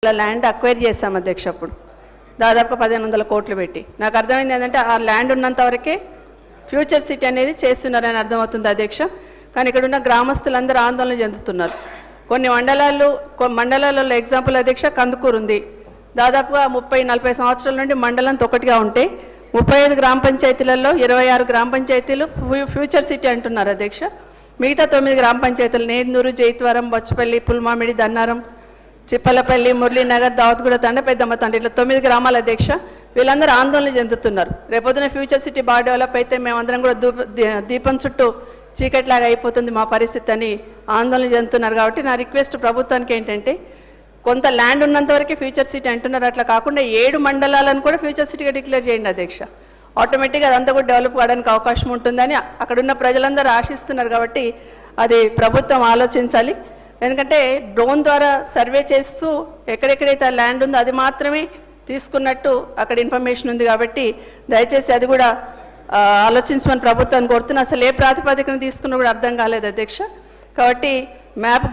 Land acquire చేస్తాం అధ్యక్ష. అప్పుడు దాదాపు 1500 కోట్లు పెట్టి నాకు అర్థమైంది ఏంటంటే ఆ ల్యాండ్ ఉన్నంత వరకే ఫ్యూచర్ సిటీ అనేది చేస్తున్నారని అర్థమవుతుంది అధ్యక్ష. కానీ ఇక్కడ ఉన్న గ్రామస్తులందరూ ఆందోళన చెందుతున్నారు. కొన్ని మండలాలలో ఎగ్జాంపుల్ అధ్యక్ష కందుకూరు ఉంది. దాదాపుగా 30-40 సంవత్సరాల నుండి మండలంతో ఒకటిగా ఉంటే 35 గ్రామ పంచాయతీలలో 26 గ్రామ పంచాయతీలు ఫ్యూచర్ సిటీ అంటున్నారు అధ్యక్ష. మిగతా 9 గ్రామ పంచాయతీలు నేందూరు, జైత్వరం, బొచ్చపల్లి, పుల్మామిడి, దన్నారం, చిప్పలపల్లి, మురళీనగర్, దావత్గూడ తండ, పెద్దమ్మ తండ, ఇట్లా 9 గ్రామాల అధ్యక్ష. వీళ్ళందరూ ఆందోళన చెందుతున్నారు. రేపొద్దున ఫ్యూచర్ సిటీ బాగా డెవలప్ అయితే మేమందరం కూడా దీపం చుట్టూ చీకట్లాగా అయిపోతుంది మా పరిస్థితి అని ఆందోళన చెందుతున్నారు. కాబట్టి నా రిక్వెస్ట్ ప్రభుత్వానికి ఏంటంటే కొంత ల్యాండ్ ఉన్నంత వరకు ఫ్యూచర్ సిటీ అంటున్నారు, అట్లా కాకుండా 7 మండలాలను కూడా ఫ్యూచర్ సిటీగా డిక్లేర్ చేయండి అధ్యక్ష. ఆటోమేటిక్గా అదంతా కూడా డెవలప్ కావడానికి అవకాశం ఉంటుందని అక్కడున్న ప్రజలందరూ ఆశిస్తున్నారు. కాబట్టి అది ప్రభుత్వం ఆలోచించాలి. ఎందుకంటే డ్రోన్ ద్వారా సర్వే చేస్తూ ఎక్కడెక్కడైతే ల్యాండ్ ఉందో అది మాత్రమే తీసుకున్నట్టు అక్కడ ఇన్ఫర్మేషన్ ఉంది. కాబట్టి దయచేసి అది కూడా ఆలోచించమని ప్రభుత్వాన్ని కోరుతున్నా. అసలు ఏ ప్రాతిపదికన తీసుకున్నా కూడా అర్థం కాలేదు అధ్యక్ష. కాబట్టి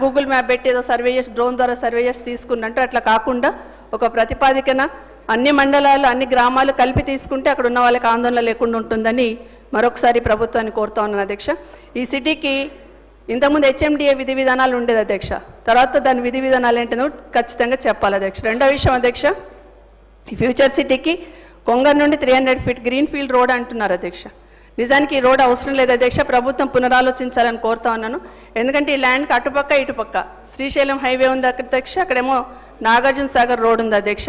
గూగుల్ మ్యాప్ పెట్టి ఏదో సర్వే చేసి డ్రోన్ ద్వారా సర్వే చేసి తీసుకున్నట్టు అట్లా కాకుండా ఒక ప్రతిపాదికన అన్ని మండలాలు అన్ని గ్రామాలు కలిపి తీసుకుంటే అక్కడ ఉన్న వాళ్ళకి ఆందోళన లేకుండా ఉంటుందని మరొకసారి ప్రభుత్వాన్ని కోరుతా ఉన్నాను అధ్యక్ష. ఈ సిటీకి ఇంతకుముందు HMDA విధి విధానాలు ఉండేది అధ్యక్ష. తర్వాత దాని విధి విధానాలు ఏంటో ఖచ్చితంగా చెప్పాలి అధ్యక్ష. రెండో విషయం అధ్యక్ష, ఈ ఫ్యూచర్ సిటీకి కొంగర్ నుండి 300 ఫీట్ గ్రీన్ ఫీల్డ్ రోడ్ అంటున్నారు అధ్యక్ష. నిజానికి ఈ రోడ్ అవసరం లేదు అధ్యక్ష. ప్రభుత్వం పునరాలోచించాలని కోరుతా ఉన్నాను. ఎందుకంటే ఈ ల్యాండ్కి అటుపక్క ఇటుపక్క శ్రీశైలం హైవే ఉంది అధ్యక్ష, అక్కడేమో నాగార్జున సాగర్ రోడ్ ఉంది అధ్యక్ష.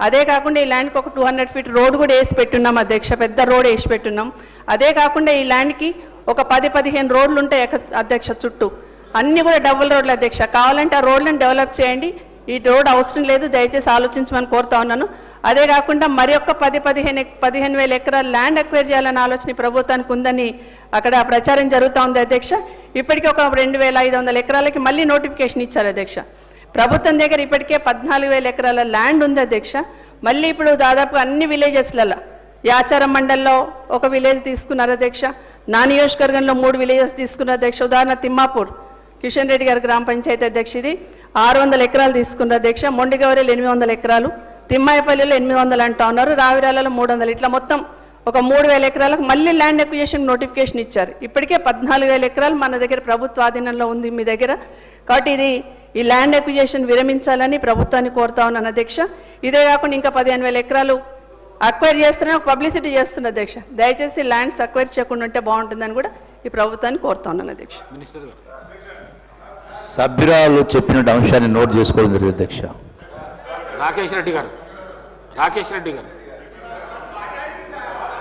అదే కాకుండా ఈ ల్యాండ్కి ఒక 200 ఫీట్ రోడ్ కూడా వేసి పెట్టున్నాం అధ్యక్ష, పెద్ద రోడ్ వేసి పెట్టున్నాం. అదే కాకుండా ఈ ల్యాండ్కి ఒక 10-15 రోడ్లు ఉంటాయి అధ్యక్ష చుట్టూ, అన్నీ కూడా డబుల్ రోడ్లు అధ్యక్ష. కావాలంటే ఆ రోడ్లను డెవలప్ చేయండి, ఈ రోడ్ అవసరం లేదు, దయచేసి ఆలోచించమని కోరుతా ఉన్నాను. అదే కాకుండా మరి ఒక్క 15,000 ఎకరాల ల్యాండ్ అక్వైర్ చేయాలనే ఆలోచన ప్రభుత్వానికి ఉందని అక్కడ ప్రచారం జరుగుతూ ఉంది అధ్యక్ష. ఇప్పటికీ ఒక 2,500 ఎకరాలకి మళ్ళీ నోటిఫికేషన్ ఇచ్చారు అధ్యక్ష. ప్రభుత్వం దగ్గర ఇప్పటికే 14,000 ఎకరాల ల్యాండ్ ఉంది అధ్యక్ష. మళ్ళీ ఇప్పుడు దాదాపు అన్ని విలేజెస్లలో యాచారం మండల్లో ఒక విలేజ్ తీసుకున్నారు అధ్యక్ష. నా నియోజకవర్గంలో 3 విలేజెస్ తీసుకున్నారు అధ్యక్ష. ఉదాహరణ తిమ్మాపూర్ కిషన్ రెడ్డి గారి గ్రామ పంచాయతీ అధ్యక్ష, ఇది 600 ఎకరాలు తీసుకున్నారు అధ్యక్ష. మొండిగౌరిలో 800 ఎకరాలు, తిమ్మాయిపల్లిలో 800 అంటా ఉన్నారు, రావిరాలలో 300, ఇట్లా మొత్తం ఒక 3,000 ఎకరాలకు మళ్ళీ ల్యాండ్ అక్విజిషన్ నోటిఫికేషన్ ఇచ్చారు. ఇప్పటికే 14,000 ఎకరాలు మన దగ్గర ప్రభుత్వ ఆధీనంలో ఉంది మీ దగ్గర. కాబట్టి ఈ ల్యాండ్ అక్విజిషన్ విరమించాలని ప్రభుత్వాన్ని కోరుతా ఉన్నాను అధ్యక్ష. ఇదే కాకుండా ఇంకా 15,000 ఎకరాలు అక్వైర్ చేస్తూనే పబ్లిసిటీ చేస్తున్న అధ్యక్ష. దయచేసి ల్యాండ్స్ అక్వైర్ చేయకుండా ఉంటే బాగుంటుందని కూడా ఈ ప్రభుత్వాన్ని కోరుతా ఉన్నాను అధ్యక్ష. సభ్యురాలు చెప్పిన అంశాన్ని నోట్ చేసుకోవడం జరిగింది అధ్యక్ష. రాకేష్ రెడ్డి గారు